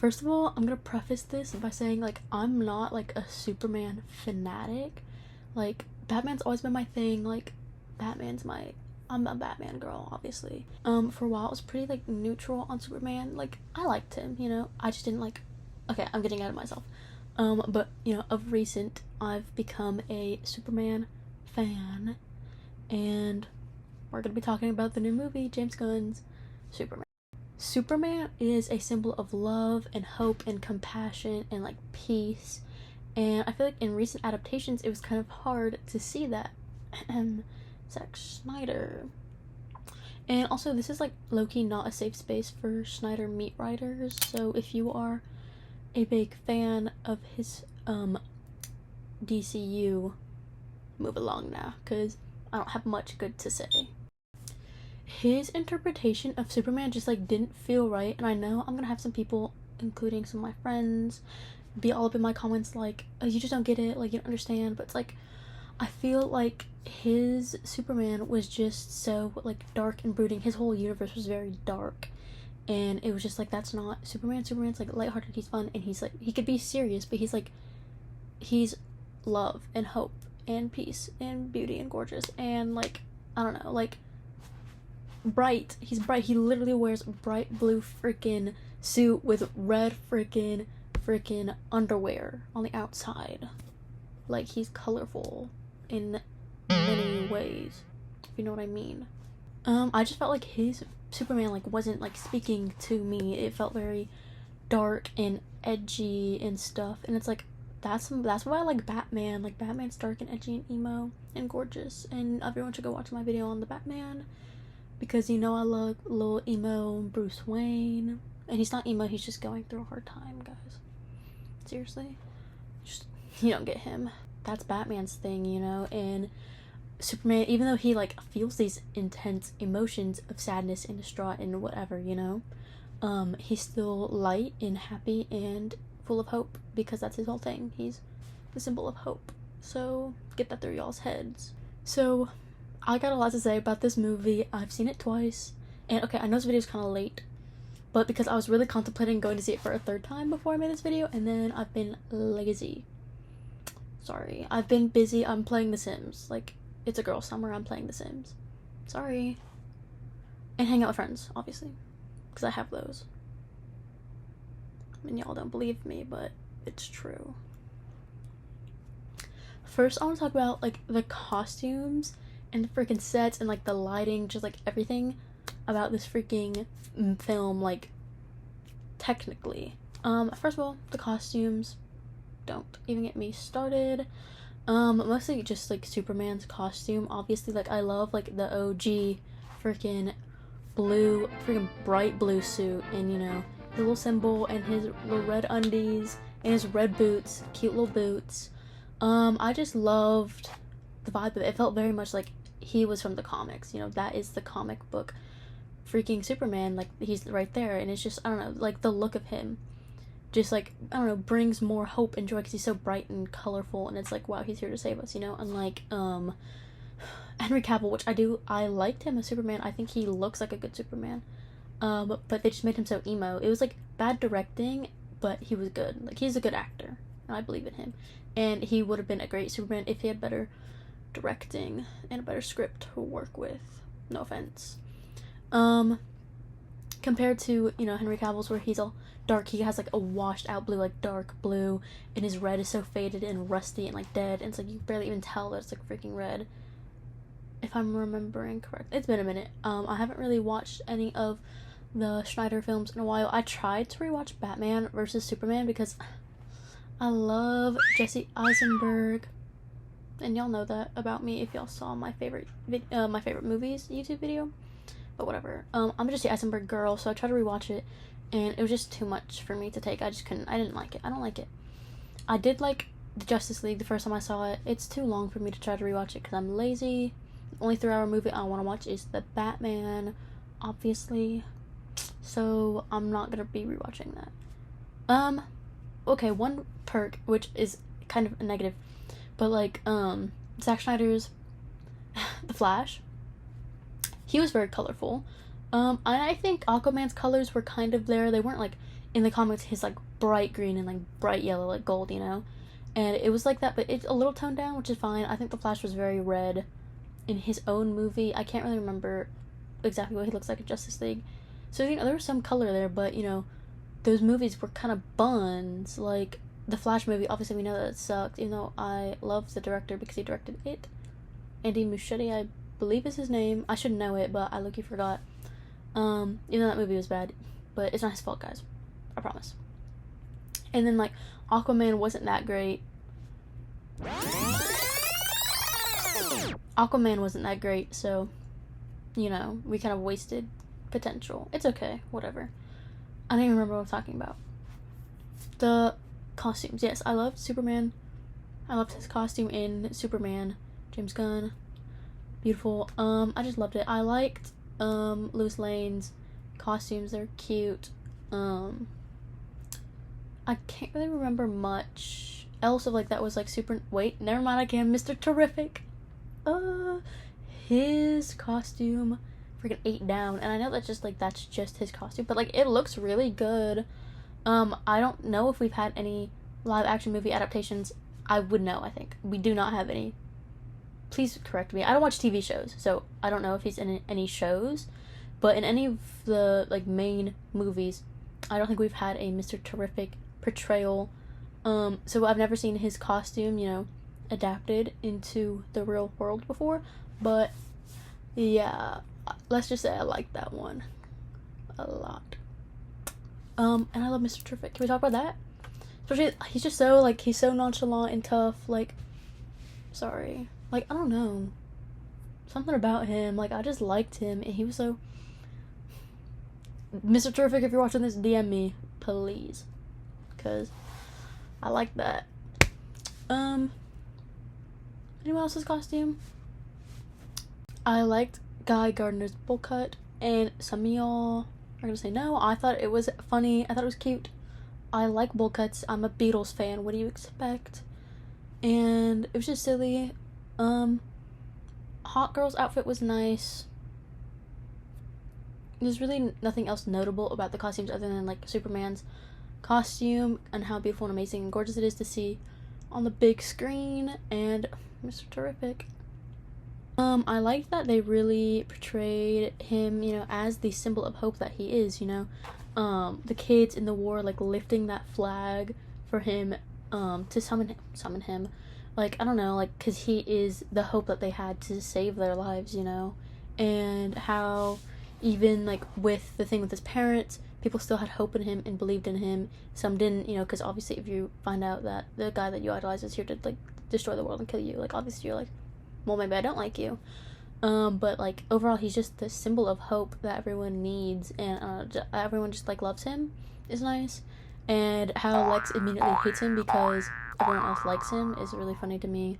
First of all, I'm gonna preface this by saying, like, I'm not, like, a Superman fanatic. Like, Batman's always been my thing. Like, I'm a Batman girl, obviously. For a while, I was pretty, like, neutral on Superman. Like, I liked him, you know? I just didn't, like... Okay, I'm getting out of myself. But, you know, of recent, I've become a Superman fan. And we're gonna be talking about the new movie, James Gunn's Superman. Superman is a symbol of love and hope and compassion and, like, peace. And I feel like in recent adaptations, it was kind of hard to see that. Zack Snyder. And also, this is, like, low-key not a safe space for Snyder meat writers. So if you are a big fan of his DCU, move along now, because I don't have much good to say. His interpretation of Superman just, like, didn't feel right, and I know I'm gonna have some people, including some of my friends, be all up in my comments like, oh, you just don't get it, like, you don't understand. But it's like, I feel like his Superman was just so, like, dark and brooding. His whole universe was very dark, and it was just like, that's not Superman. Superman's, like, lighthearted, he's fun, and he's, like, he could be serious, but he's, like, he's love and hope and peace and beauty and gorgeous and, like, I don't know, like, bright. He's bright. He literally wears bright blue freaking suit with red freaking underwear on the outside. Like, he's colorful in many ways, if you know what I mean. I just felt like his Superman, like, wasn't, like, speaking to me. It felt very dark and edgy and stuff, and it's like, that's why I like Batman. Like, Batman's dark and edgy and emo and gorgeous, and everyone should go watch my video on the Batman, because, you know, I love little emo Bruce Wayne. And he's not emo, he's just going through a hard time, guys. Seriously. Just, you don't get him. That's Batman's thing, you know? And Superman, even though he, like, feels these intense emotions of sadness and distraught and whatever, you know? He's still light and happy and full of hope, because that's his whole thing. He's the symbol of hope. So, get that through y'all's heads. So, I got a lot to say about this movie. I've seen it twice. And, okay, I know this video's kind of late, but because I was really contemplating going to see it for a third time before I made this video, and then I've been lazy. Sorry. I've been busy. I'm playing The Sims. Like, it's a girl summer. I'm playing The Sims. Sorry. And hang out with friends, obviously, because I have those. And y'all don't believe me, but it's true. First, I want to talk about, like, the costumes and the freaking sets and, like, the lighting, just, like, everything about this freaking film, like, technically. First of all, the costumes, don't even get me started. Mostly just, like, Superman's costume. Obviously, like, I love, like, the OG freaking bright blue suit, and, you know, the little symbol, and his little red undies, and his red boots, cute little boots. I just loved the vibe of it. It felt very much like he was from the comics, you know, that is the comic book freaking Superman, like, he's right there, and it's just, I don't know, like, the look of him just, like, I don't know, brings more hope and joy, because he's so bright and colorful, and it's like, wow, he's here to save us, you know. Unlike Henry Cavill, which I liked him as Superman. I think he looks like a good Superman, but they just made him so emo. It was, like, bad directing, but he was good. Like, he's a good actor, and I believe in him, and he would have been a great Superman if he had better directing and a better script to work with. No offense. Compared to, you know, Henry Cavill's, where he's all dark, he has, like, a washed out blue, like, dark blue, and his red is so faded and rusty and, like, dead, and it's like, you barely even tell that it's, like, freaking red, if I'm remembering correct. It's been a minute. I haven't really watched any of the Schneider films in a while. I tried to rewatch Batman versus Superman, because I love Jesse Eisenberg, and y'all know that about me if y'all saw my favorite movies YouTube video. But whatever. I'm just the Eisenberg girl, so I tried to rewatch it, and it was just too much for me to take. I didn't like it. I don't like it. I did like the Justice League the first time I saw it. It's too long for me to try to rewatch it, because I'm lazy. The only 3-hour movie I want to watch is the Batman, obviously. So, I'm not gonna be rewatching that. Okay, one perk, which is kind of a negative, but, like, Zack Snyder's The Flash, he was very colorful. And I think Aquaman's colors were kind of there. They weren't, like, in the comics, his like bright green and like bright yellow, like gold, you know? And it was like that, but it's a little toned down, which is fine. I think the Flash was very red in his own movie. I can't really remember exactly what he looks like in Justice League. So, you know, there was some color there, but, you know, those movies were kind of buns. Like, the Flash movie, obviously we know that it sucked, even though I love the director because he directed it. Andy Muschietti, I believe is his name. I should know it, but I look, you forgot. Even though that movie was bad, but it's not his fault, guys. I promise. And then, like, Aquaman wasn't that great. Aquaman wasn't that great, so, you know, we kind of wasted potential. It's okay, whatever. I don't even remember what I'm talking about. The costumes. Yes, I loved Superman. I loved his costume in Superman. James Gunn. Beautiful. I just loved it. I liked Lois Lane's costumes. They're cute. I can't really remember much else of like that was like super. Wait, never mind. I can. Mr. Terrific. His costume freaking ate down, and I know that's just his costume, but like it looks really good. I don't know if we've had any live action movie adaptations. I would know. I think we do not have any. Please correct me. I don't watch TV shows, so I don't know if he's in any shows, but in any of the like main movies, I don't think we've had a Mr. Terrific portrayal. So I've never seen his costume, you know, adapted into the real world before, but yeah, let's just say I like that one a lot. And I love Mr. Terrific. Can we talk about that? Especially, he's just so, like, he's so nonchalant and tough, like, sorry. Like, I don't know. Something about him, like, I just liked him, and he was so... Mr. Terrific, if you're watching this, DM me, please. Because I like that. Anyone else's costume? I liked Guy Gardner's bowl cut, and some of y'all are gonna say no. I thought it was funny. I thought it was cute. I like bowl cuts. I'm a Beatles fan. What do you expect? And it was just silly. Hot Girl's outfit was nice. There's really nothing else notable about the costumes other than like Superman's costume and how beautiful and amazing and gorgeous it is to see on the big screen, and Mr. Terrific. I liked that they really portrayed him, you know, as the symbol of hope that he is, you know. The kids in the war, like, lifting that flag for him, to summon him. Like, I don't know, like, because he is the hope that they had to save their lives, you know. And how even, like, with the thing with his parents, people still had hope in him and believed in him. Some didn't, you know, because obviously if you find out that the guy that you idolize is here to, like, destroy the world and kill you, like, obviously you're like, well, maybe I don't like you. But, like, overall, he's just the symbol of hope that everyone needs, and everyone just, like, loves him is nice. And how Lex immediately hates him because everyone else likes him is really funny to me.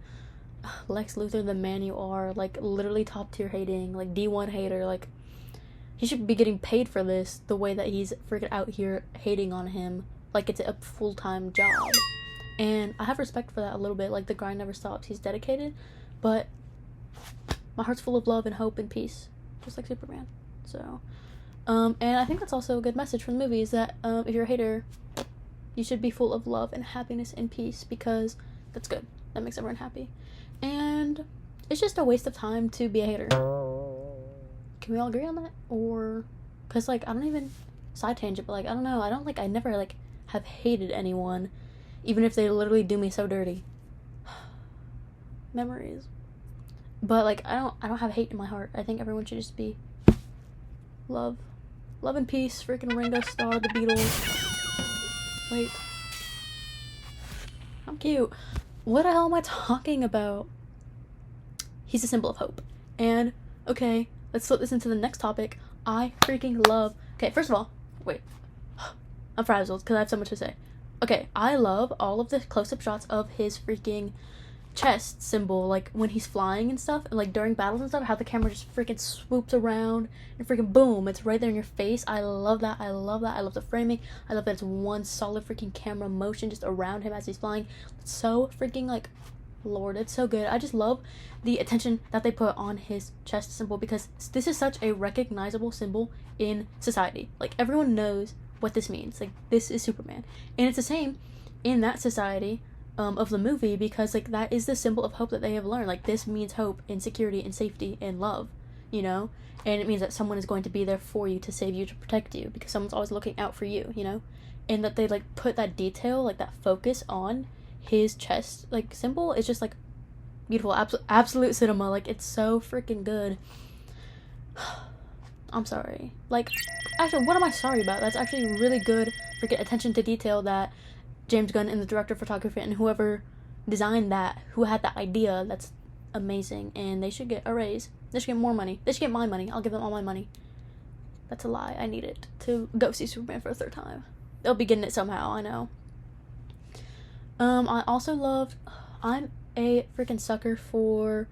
Lex Luthor, the man you are, like, literally top-tier hating, like, D1 hater, like, he should be getting paid for this, the way that he's freaking out here hating on him, like it's a full-time job. And I have respect for that a little bit, like, the grind never stops, he's dedicated, but my heart's full of love and hope and peace, just like Superman. So, and I think that's also a good message from the movie, is that, if you're a hater, you should be full of love and happiness and peace, because that's good. That makes everyone happy. And it's just a waste of time to be a hater. Can we all agree on that? Or, because, like, I don't even, side tangent, but, like, I don't know, I never, like, have hated anyone, even if they literally do me so dirty. Memories. But, like, I don't have hate in my heart. I think everyone should just be love and peace. Freaking Ringo Starr, the Beatles. Wait, I'm cute. What the hell am I talking about? He's a symbol of hope. And, okay, let's flip this into the next topic. I freaking love... Okay, first of all, wait. I'm frazzled because I have so much to say. Okay, I love all of the close-up shots of his freaking chest symbol, like, when he's flying and stuff, and, like, during battles and stuff, how the camera just freaking swoops around, and freaking boom, it's right there in your face. I love that. I love that. I love the framing. I love that it's one solid freaking camera motion just around him as he's flying. It's so freaking, like... Lord, it's so good. I just love the attention that they put on his chest symbol, because this is such a recognizable symbol in society. Like, everyone knows what this means. Like, this is Superman. And it's the same in that society of the movie, because, like, that is the symbol of hope that they have learned. Like, this means hope and security and safety and love, you know? And it means that someone is going to be there for you, to save you, to protect you, because someone's always looking out for you, you know? And that they, like, put that detail, like, that focus on his chest, like, symbol is just, like, beautiful. Absolute cinema. Like, it's so freaking good. I'm sorry. Like, actually, what am I sorry about? That's actually really good freaking attention to detail that James Gunn and the director of photography and whoever designed that, who had that idea, that's amazing. And they should get a raise. They should get more money. They should get my money. I'll give them all my money. That's a lie. I need it to go see Superman for a third time. They'll be getting it somehow, I know. I also loved... I'm a freaking sucker for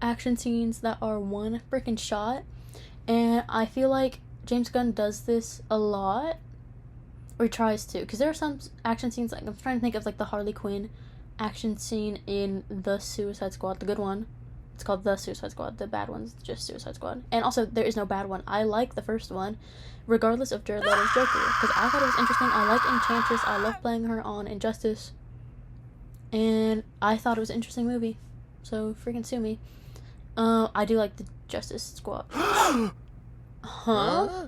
action scenes that are one freaking shot. And I feel like James Gunn does this a lot. Or he tries to. Because there are some action scenes, like, I'm trying to think of, like, the Harley Quinn action scene in The Suicide Squad, the good one. It's called The Suicide Squad. The bad one's just Suicide Squad. And also, there is no bad one. I like the first one, regardless of Jared Leto's Joker. Because I thought it was interesting. I like Enchantress. I love playing her on Injustice. And I thought it was an interesting movie. So, freaking sue me. I do like the Justice Squad. Huh?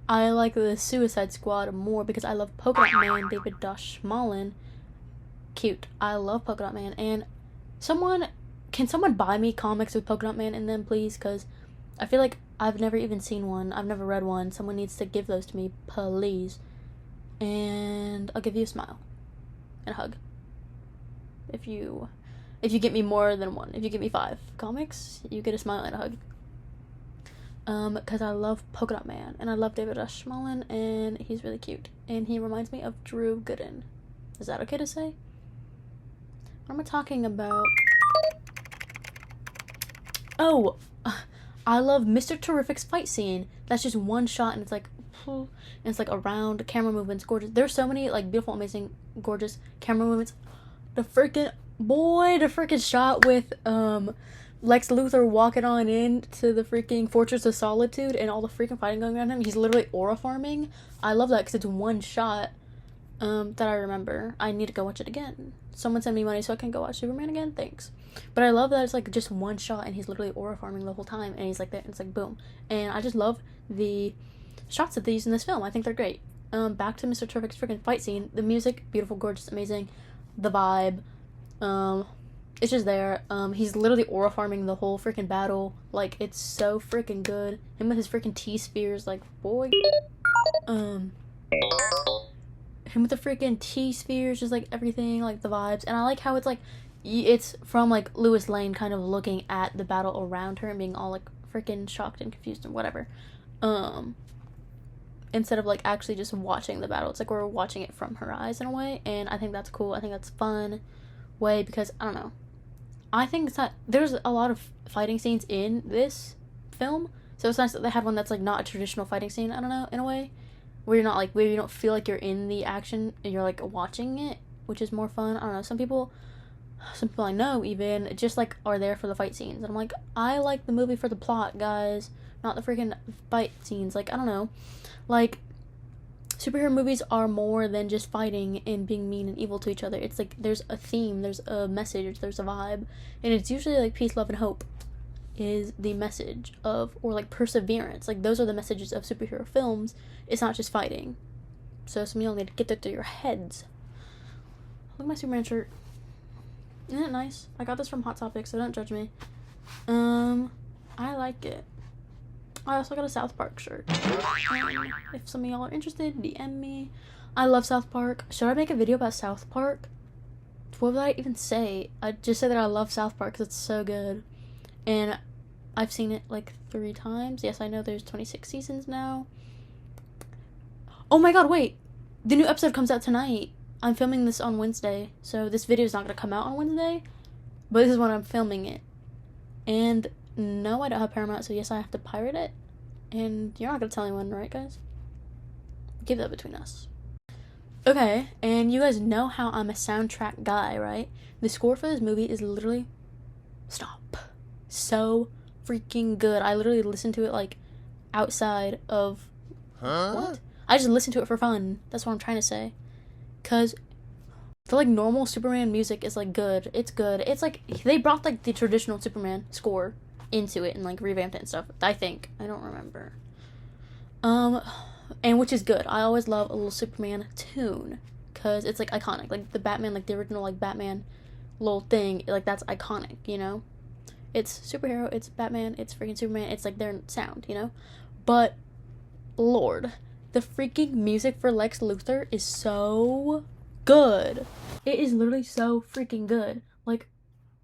I like the Suicide Squad more because I love Polka Dot Man, David Schmallen. Cute. I love Polka Dot Man. And can someone buy me comics with Polka Dot Man in them, please? Because I feel like I've never even seen one. I've never read one. Someone needs to give those to me, please. And I'll give you a smile and a hug. If you get me more than one. If you get me 5 comics, you get a smile and a hug. Because I love Polka Dot Man, and I love David Schmallen, and he's really cute. And he reminds me of Drew Gooden. Is that okay to say? What am I talking about? Oh, I love Mr. Terrific's fight scene. That's just one shot, and it's like, and it's like around camera movements, gorgeous. There's so many like beautiful, amazing, gorgeous camera movements. The freaking shot with Lex Luthor walking on in to the freaking Fortress of Solitude and all the freaking fighting going around him. He's literally aura farming. I love that because it's one shot that I remember. I need to go watch it again. Someone send me money so I can go watch Superman again. Thanks. But I love that it's like just one shot and he's literally aura farming the whole time and he's like there and it's like boom. And I just love the shots that they use in this film. I think they're great. Back to Mr. Terrific's freaking fight scene. The music, beautiful, gorgeous, amazing. The vibe. It's just there. He's literally aura farming the whole freaking battle. Like, it's so freaking good. Him with his freaking T-spheres, like, boy. Him with the freaking T-spheres, just like everything, like the vibes. And I like how it's like, it's from like Lois Lane kind of looking at the battle around her and being all like freaking shocked and confused and whatever. Instead of like actually just watching the battle. It's like we're watching it from her eyes in a way. And I think that's cool. I think that's fun way because, I don't know. I think it's not, there's a lot of fighting scenes in this film, so it's nice that they had one that's like not a traditional fighting scene, I don't know, in a way, where you're not like, where you don't feel like you're in the action and you're like watching it, which is more fun. I don't know, some people I know even just like are there for the fight scenes, and I'm like, I like the movie for the plot, guys, not the freaking fight scenes. Like, I don't know, like, superhero movies are more than just fighting and being mean and evil to each other. It's like there's a theme, there's a message, there's a vibe, and it's usually like peace, love, and hope is the message of, or like perseverance. Like, those are the messages of superhero films. It's not just fighting. So some of y'all need to get that through your heads. Look at my Superman shirt. Isn't it nice? I got this from Hot Topic, so don't judge me. I like it. I also got a South Park shirt. If some of y'all are interested, DM me. I love South Park. Should I make a video about South Park? What would I even say? I just say that I love South Park because it's so good. And I've seen it like 3 times. Yes, I know there's 26 seasons now. Oh my god, wait. The new episode comes out tonight. I'm filming this on Wednesday. So this video is not going to come out on Wednesday. But this is when I'm filming it. And no, I don't have Paramount, so yes, I have to pirate it. And you're not gonna tell anyone, right, guys? Keep that between us. Okay, and you guys know how I'm a soundtrack guy, right? The score for this movie is literally, stop, so freaking good. I literally listened to it, like, outside of, what? I just listen to it for fun. That's what I'm trying to say. Cause the like normal Superman music is like good. It's good. It's like they brought like the traditional Superman score into it and like revamped it and stuff. I think. I don't remember. And which is good. I always love a little Superman tune because it's like iconic. Like the Batman, like the original like Batman little thing, like that's iconic, you know? It's superhero, it's Batman, it's freaking Superman, it's like their sound, you know? But Lord, the freaking music for Lex Luthor is so good. It is literally so freaking good. Like,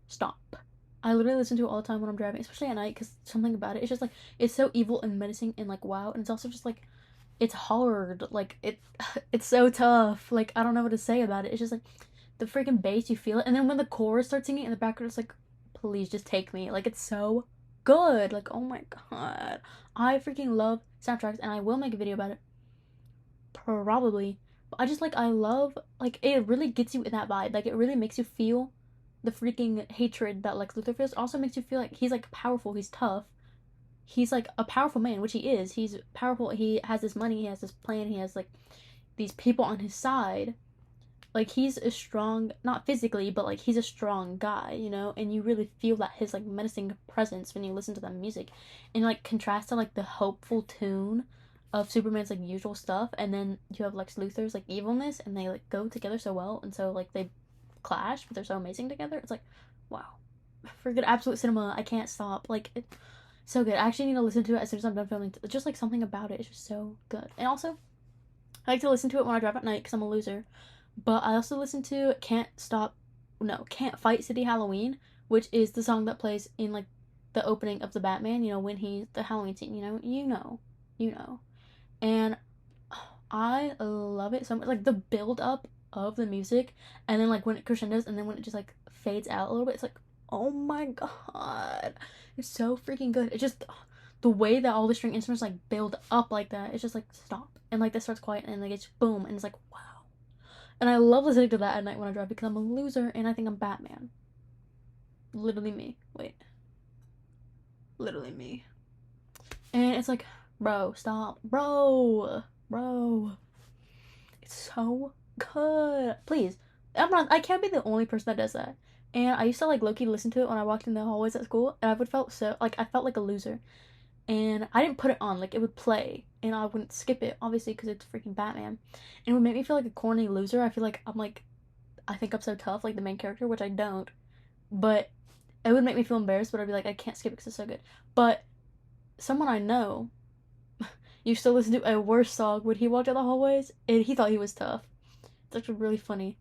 stop. I literally listen to it all the time when I'm driving, especially at night, because something about it, it's just like, it's so evil and menacing and like wow, and it's also just like, it's hard. Like, it's so tough. Like, I don't know what to say about it. It's just like, the freaking bass, you feel it, and then when the chorus starts singing in the background, it's like, please just take me. Like, it's so good. Like, oh my god. I freaking love soundtracks, and I will make a video about it. Probably. But I just, like, I love, like, it really gets you in that vibe. Like, it really makes you feel the freaking hatred that Lex Luthor feels. It also makes you feel like he's, like, powerful, he's tough. He's, like, a powerful man, which he is. He's powerful, he has this money, he has this plan, he has, like, these people on his side. Like, he's a strong, not physically, but like he's a strong guy, you know, and you really feel that his like menacing presence when you listen to that music, and like contrast to like the hopeful tune of Superman's like usual stuff, and then you have Lex Luthor's like evilness, and they like go together so well, and so like they clash, but they're so amazing together. It's like, wow, for good absolute cinema, I can't stop. Like, so good. I actually need to listen to it as soon as I'm done filming. Just like something about it is just so good, and also I like to listen to it when I drive at night because I'm a loser. But I also listen to Can't Fight City Halloween, which is the song that plays in like the opening of the Batman, you know, when he's the Halloween scene, you know. And I love it so much. Like the build up of the music, and then like when it crescendos, and then when it just like fades out a little bit, it's like, oh my god, it's so freaking good. It's just the way that all the string instruments like build up like that. It's just like stop, and like this starts quiet, and like it's boom, and it's like wow. And I love listening to that at night when I drive because I'm a loser and I think I'm Batman. Literally me. Wait. Literally me. And it's like, bro, stop. Bro. It's so good. Please. I can't be the only person that does that. And I used to like low-key listen to it when I walked in the hallways at school, and I would felt so like I felt like a loser. And I didn't put it on, like it would play and I wouldn't skip it, obviously, because it's freaking Batman. And it would make me feel like a corny loser. I feel like I think I'm so tough, like the main character, which I don't. But it would make me feel embarrassed, but I'd be like, I can't skip it because it's so good. But someone I know used to listen to a worse song when he walked down the hallways, and he thought he was tough. It's actually really funny.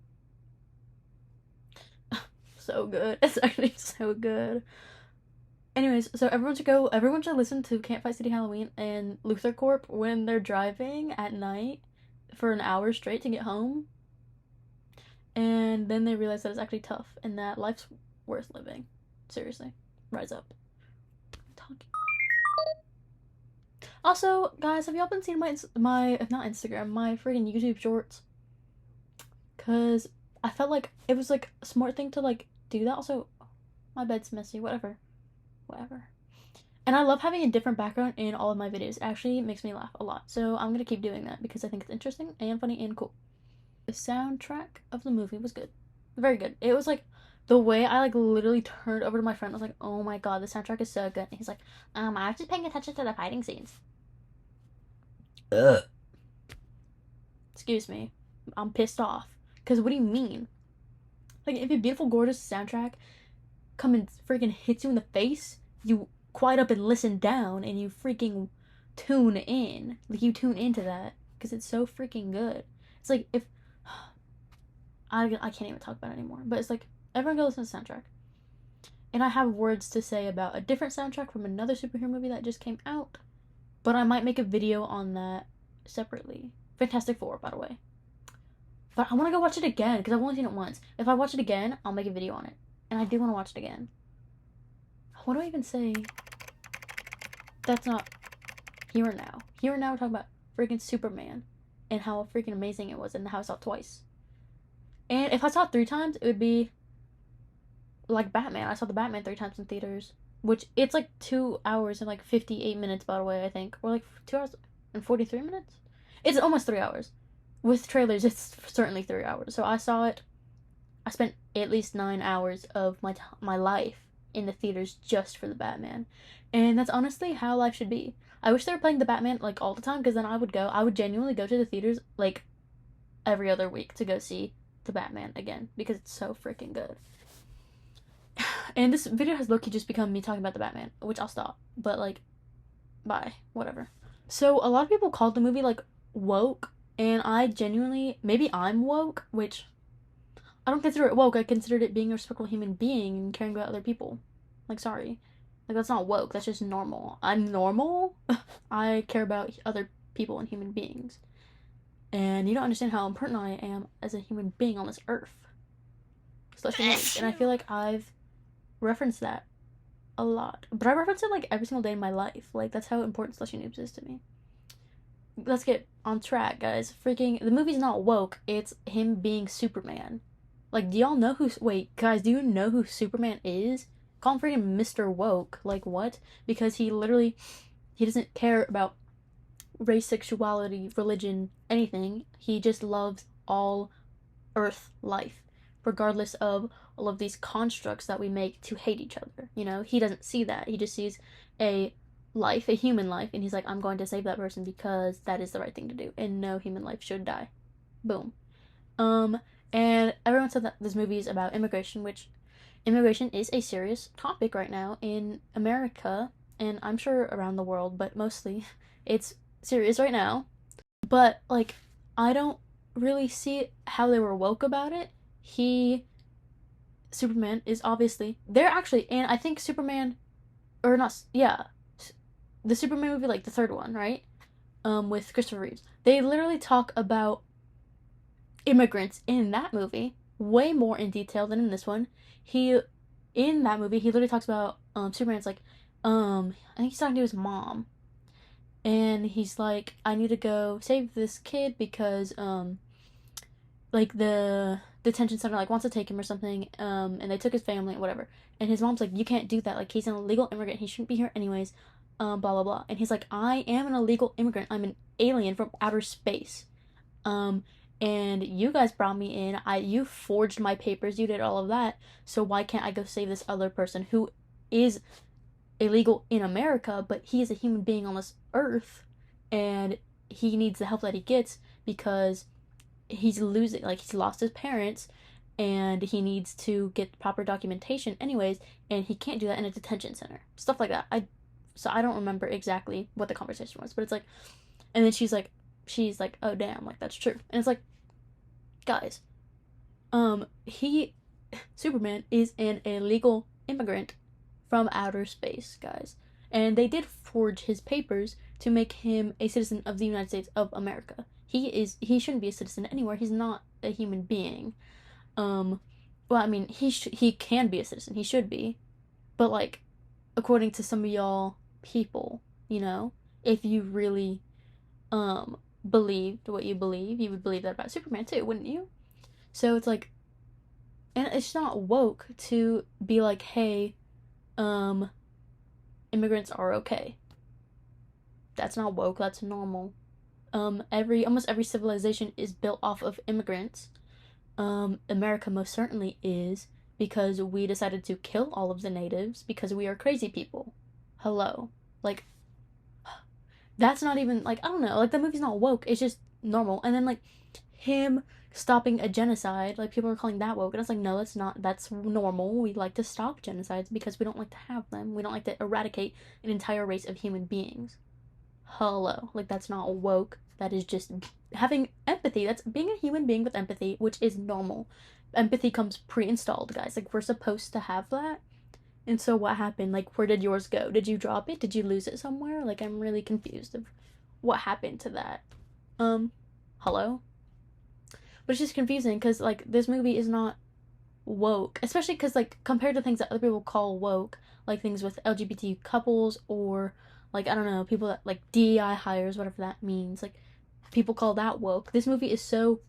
So good. It's actually so good. Anyways, so everyone should listen to Can't Fight City Halloween and Luthor Corp when they're driving at night for an hour straight to get home. And then they realize that it's actually tough and that life's worth living. Seriously. Rise up. Talking. Also, guys, have y'all been seeing my not Instagram, my freaking YouTube shorts? Cause I felt like it was like a smart thing to like do that. Also, my bed's messy, whatever. And I love having a different background in all of my videos. It actually makes me laugh a lot. So I'm gonna keep doing that because I think it's interesting and funny and cool. The soundtrack of the movie was good. Very good. It was like the way I like literally turned over to my friend. I was like, oh my god, the soundtrack is so good. And he's like, I was just paying attention to the fighting scenes. Ugh. Excuse me. I'm pissed off. Cause what do you mean? Like if a beautiful, gorgeous soundtrack come and freaking hits you in the face, you quiet up and listen down and you freaking tune in. Like you tune into that because it's so freaking good. It's like if I can't even talk about it anymore, but it's like everyone go listen to the soundtrack. And I have words to say about a different soundtrack from another superhero movie that just came out, but I might make a video on that separately. Fantastic Four, by the way. But I want to go watch it again because I've only seen it once. If I watch it again, I'll make a video on it. And I do want to watch it again. What do I even say? That's not Here and Now. Here and Now we're talking about freaking Superman and how freaking amazing it was and how I saw it twice. And if I saw it 3 times, it would be like Batman. I saw the Batman 3 times in theaters. Which, it's like 2 hours and like 58 minutes, by the way, I think. Or like 2 hours and 43 minutes? It's almost 3 hours. With trailers, it's certainly 3 hours. So I saw it. I spent at least 9 hours of my life in the theaters just for the Batman, and that's honestly how life should be. I wish they were playing the Batman like all the time, because then I would go. I would genuinely go to the theaters like every other week to go see the Batman again, because it's so freaking good. And this video has low-key just become me talking about the Batman, which I'll stop. But like, bye, whatever. So a lot of people called the movie like woke, and I genuinely, maybe I'm woke, which I don't consider it woke. I considered it being a respectful human being and caring about other people. Like, sorry, like that's not woke. That's just normal. I'm normal. I care about other people and human beings, and you don't understand how important I am as a human being on this earth. Slash noobs. And I feel like I've referenced that a lot, but I reference it like every single day in my life. Like, that's how important Slushy Noobs is to me. Let's get on track, guys. Freaking, the movie's not woke. It's him being Superman. Like, do y'all know who? Wait, guys, do you know who Superman is? Call him freaking Mr. Woke. Like, what? Because he literally, he doesn't care about race, sexuality, religion, anything. He just loves all Earth life, regardless of all of these constructs that we make to hate each other. You know, he doesn't see that. He just sees a life, a human life, and he's like, I'm going to save that person because that is the right thing to do, and no human life should die. Boom. And everyone said that this movie is about immigration, which immigration is a serious topic right now in America, and I'm sure around the world, but mostly it's serious right now. But like, I don't really see how they were woke about it. Superman is obviously, they're actually, and I think Superman, or not, yeah, the Superman movie, like the third one, right? With Christopher Reeves. They literally talk about immigrants in that movie way more in detail than in this one. In that movie, he literally talks about, Superman's like, I think he's talking to his mom. And he's like, I need to go save this kid because, like the detention center like wants to take him or something, and they took his family and whatever, and his mom's like, you can't do that, like he's an illegal immigrant, he shouldn't be here anyways, blah blah blah. And he's like, I am an illegal immigrant, I'm an alien from outer space, and you guys brought me in, you forged my papers, you did all of that, so why can't I go save this other person who is illegal in America, but he is a human being on this earth, and he needs the help that he gets because he's losing, like he's lost his parents, and he needs to get proper documentation anyways, and he can't do that in a detention center, stuff like that. I don't remember exactly what the conversation was, but it's like, and then she's like, oh damn, like that's true. And it's like, guys, he Superman is an illegal immigrant from outer space, guys, and they did forge his papers to make him a citizen of the United States of America. He shouldn't be a citizen anywhere. He's not a human being. Well, I mean, he can be a citizen. He should be. But like, according to some of y'all people, you know, if you really believed what you believe, you would believe that about Superman too, wouldn't you? So it's like, and it's not woke to be like, hey, immigrants are okay. That's not woke, that's normal. Almost every civilization is built off of immigrants. America most certainly is, because we decided to kill all of the natives because we are crazy people. Hello. Like, that's not even, like, I don't know, like, the movie's not woke, it's just normal. And then, like, him stopping a genocide, like, people are calling that woke, and it's like, no, it's not, that's normal. We like to stop genocides because we don't like to have them. We don't like to eradicate an entire race of human beings. Hello. Like, that's not woke. That is just having empathy. That's being a human being with empathy, which is normal. Empathy comes pre-installed, guys. Like, we're supposed to have that. And so what happened? Like, where did yours go? Did you drop it? Did you lose it somewhere? Like, I'm really confused of what happened to that. Hello? But it's just confusing because, like, this movie is not woke. Especially because, like, compared to things that other people call woke, like things with LGBT couples, or, like, I don't know, people that, like, DEI hires, whatever that means. Like, people call that woke. This movie is so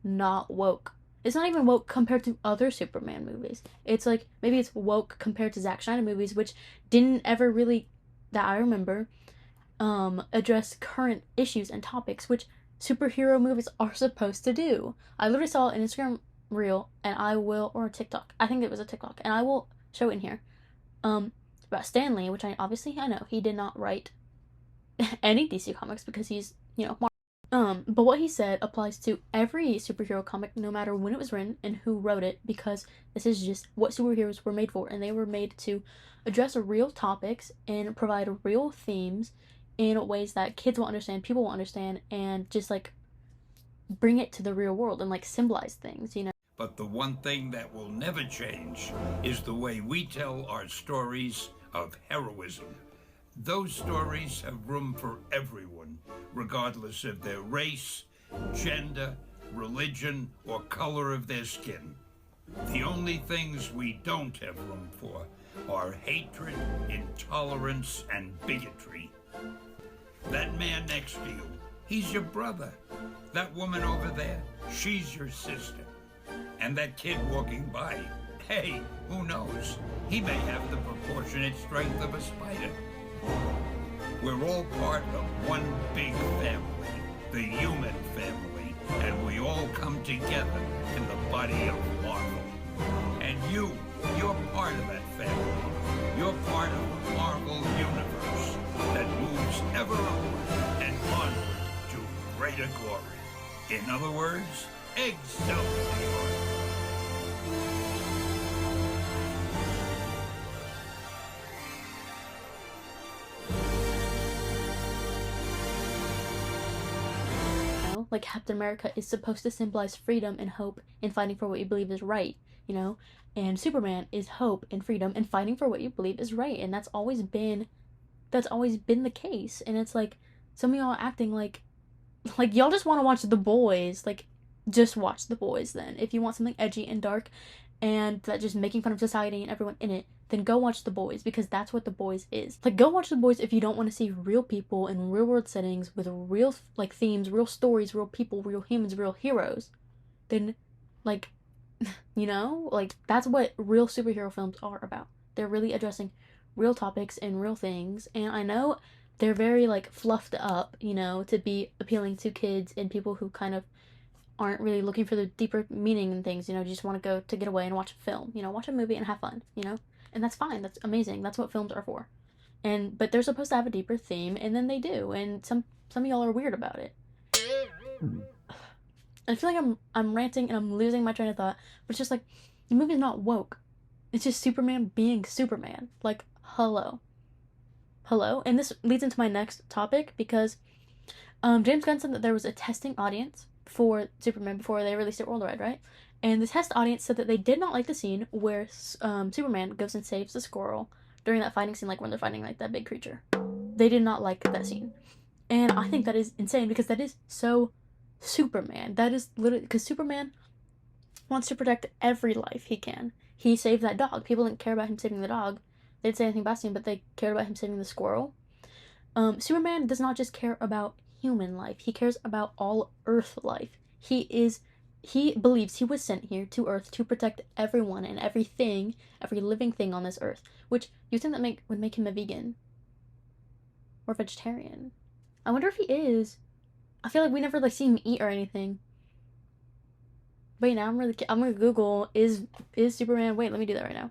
not woke. It's not even woke compared to other Superman movies. It's like, maybe it's woke compared to Zack Snyder movies, which didn't ever really, that I remember, address current issues and topics, which superhero movies are supposed to do. I literally saw an Instagram reel, and I will, or a TikTok. I think it was a TikTok, and I will show it in here. About Stan Lee, which I know he did not write any DC comics because he's, but what he said applies to every superhero comic, no matter when it was written and who wrote it, because this is just what superheroes were made for, and they were made to address real topics and provide real themes in ways that kids will understand, people will understand, and just like bring it to the real world and like symbolize things, But the one thing that will never change is the way we tell our stories of heroism. Those stories have room for everyone, regardless of their race, gender, religion, or color of their skin. The only things we don't have room for are hatred, intolerance, and bigotry. That man next to you, he's your brother. That woman over there, she's your sister. And that kid walking by, hey, who knows? He may have the proportionate strength of a spider. We're all part of one big family, the human family, and we all come together in the body of Marvel. And you're part of that family. You're part of the Marvel universe that moves ever upward and onward to greater glory. In other words, Excelsior! Like Captain America is supposed to symbolize freedom and hope and fighting for what you believe is right, and Superman is hope and freedom and fighting for what you believe is right, and that's always been the case. And it's like some of y'all are acting like y'all just want to watch The Boys. Like, just watch The Boys then. If you want something edgy and dark and that just making fun of society and everyone in it, then go watch The Boys, because that's what The Boys is. Like, go watch The Boys if you don't want to see real people in real world settings with real like themes, real stories, real people, real humans, real heroes. Then like like that's what real superhero films are about. They're really addressing real topics and real things, and I know they're very like fluffed up, to be appealing to kids and people who kind of aren't really looking for the deeper meaning and things, just want to go to get away and watch a film, watch a movie and have fun, and that's fine. That's amazing. That's what films are for. But they're supposed to have a deeper theme, and then they do, and some of y'all are weird about it. I feel like I'm ranting and I'm losing my train of thought, but it's just like, the movie's not woke. It's just Superman being Superman. Like, hello. And this leads into my next topic, because James Gunn said that there was a testing audience for Superman before they released it worldwide, right? And the test audience said that they did not like the scene where Superman goes and saves the squirrel during that fighting scene, like when they're fighting like that big creature. They did not like that scene. And I think that is insane, because that is so Superman. That is literally, because Superman wants to protect every life he can. He saved that dog. People didn't care about him saving the dog. They didn't say anything about him, but they cared about him saving the squirrel. Superman does not just care about human life. He cares about all Earth life. He believes he was sent here to Earth to protect everyone and everything, every living thing on this Earth. Which you think that would make him a vegan or vegetarian? I wonder if he is. I feel like we never see him eat or anything. Wait, now I'm gonna Google is Superman. Wait, let me do that right now.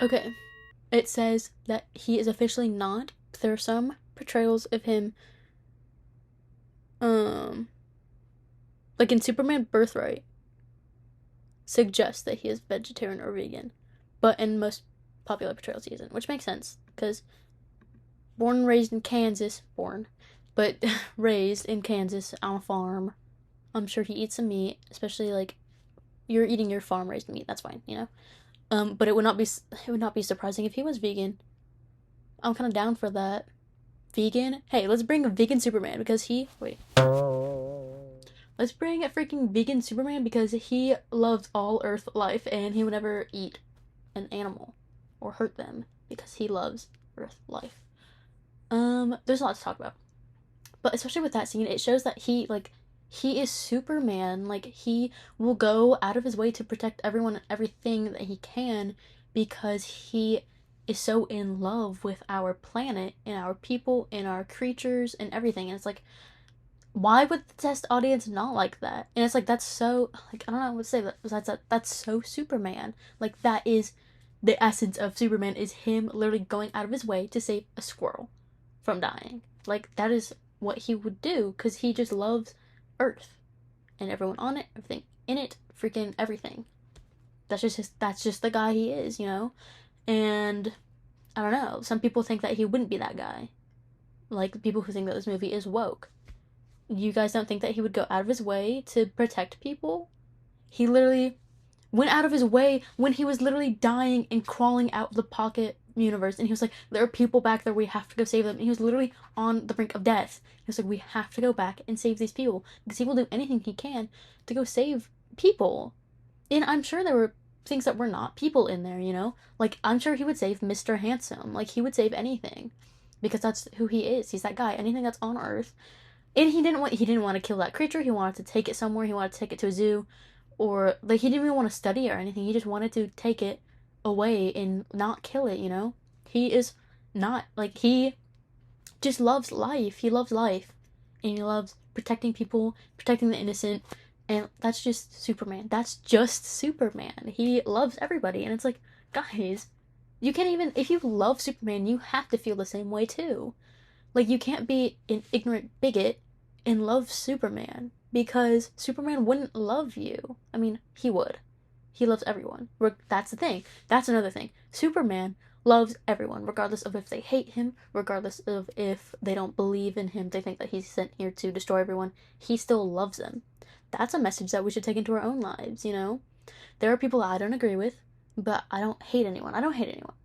Okay, it says that he is officially not. There are some portrayals of him, like in Superman Birthright, suggest that he is vegetarian or vegan, but in most popular portrayals he isn't, which makes sense, because born and raised in Kansas, raised in Kansas on a farm, I'm sure he eats some meat, especially like you're eating your farm raised meat. That's fine, But it would not be surprising if he was vegan. I'm kind of down for that. Vegan? Hey, let's bring a vegan Superman, because let's let's bring a freaking vegan Superman because he loves all Earth life and he would never eat an animal or hurt them because he loves Earth life. There's a lot to talk about. But especially with that scene, it shows that he is Superman. Like, he will go out of his way to protect everyone and everything that he can because he is so in love with our planet and our people and our creatures and everything. And it's like, why would the test audience not like that? And it's like, that's so, like, I don't know what to say. That's so Superman. Like, that is the essence of Superman, is him literally going out of his way to save a squirrel from dying. Like, that is what he would do because he just loves Earth and everyone on it, everything in it, freaking everything. That's just the guy he is, you know? And I don't know, some people think that he wouldn't be that guy. Like, people who think that this movie is woke. You guys don't think that he would go out of his way to protect people? He literally went out of his way when he was literally dying and crawling out of the pocket universe, and he was like, there are people back there, we have to go save them. And he was literally on the brink of death. He was like, we have to go back and save these people because he will do anything he can to go save people. And I'm sure there were things that were not people in there, you know? Like, I'm sure he would save Mr. Handsome. Like, he would save anything because that's who he is. He's that guy. Anything that's on Earth. And he didn't want to kill that creature. He wanted to take it somewhere. He wanted to take it to a zoo, or like, he didn't even want to study it or anything. He just wanted to take it away and not kill it, you know? He is not, like, he just loves life. He loves life. And he loves protecting people, protecting the innocent. And that's just Superman. That's just Superman. He loves everybody. And it's like, guys, you can't even, if you love Superman, you have to feel the same way too. Like, you can't be an ignorant bigot and love Superman because Superman wouldn't love you. I mean, he would. He loves everyone. That's the thing. That's another thing. Superman loves everyone, regardless of if they hate him, regardless of if they don't believe in him, they think that he's sent here to destroy everyone. He still loves them. That's a message that we should take into our own lives, you know? There are people I don't agree with, but I don't hate anyone. I don't hate anyone.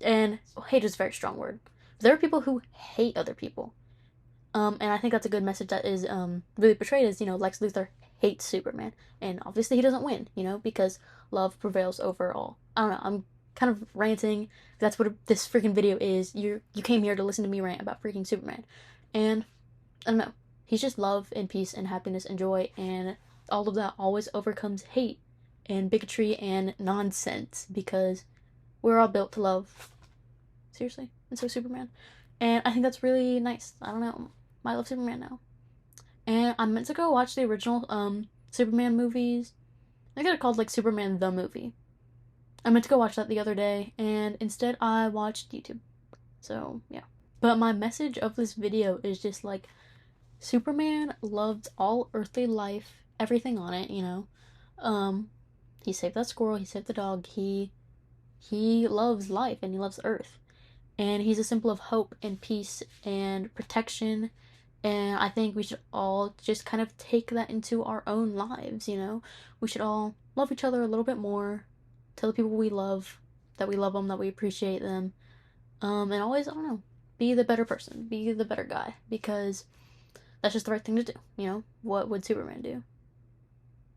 And hate is a very strong word. There are people who hate other people. And I think that's a good message that is really portrayed as, you know, Lex Luthor hates Superman. And obviously he doesn't win, you know, because love prevails over all. I don't know, I'm kind of ranting. That's what this freaking video is. You came here to listen to me rant about freaking Superman. And I don't know, he's just love and peace and happiness and joy, and all of that always overcomes hate and bigotry and nonsense because we're all built to love. Seriously. And so Superman. And I think that's really nice. I don't know. I love Superman now. And I'm meant to go watch the original Superman movies. I think they're called like Superman the Movie. I meant to go watch that the other day, and instead I watched YouTube. So, yeah. But my message of this video is just like, Superman loved all earthly life, everything on it, you know. He saved that squirrel, he saved the dog, he loves life and he loves Earth. And he's a symbol of hope and peace and protection. And I think we should all just kind of take that into our own lives, you know? We should all love each other a little bit more. Tell the people we love that we love them, that we appreciate them. And always, I don't know, be the better person. Be the better guy. Because that's just the right thing to do, you know? What would Superman do?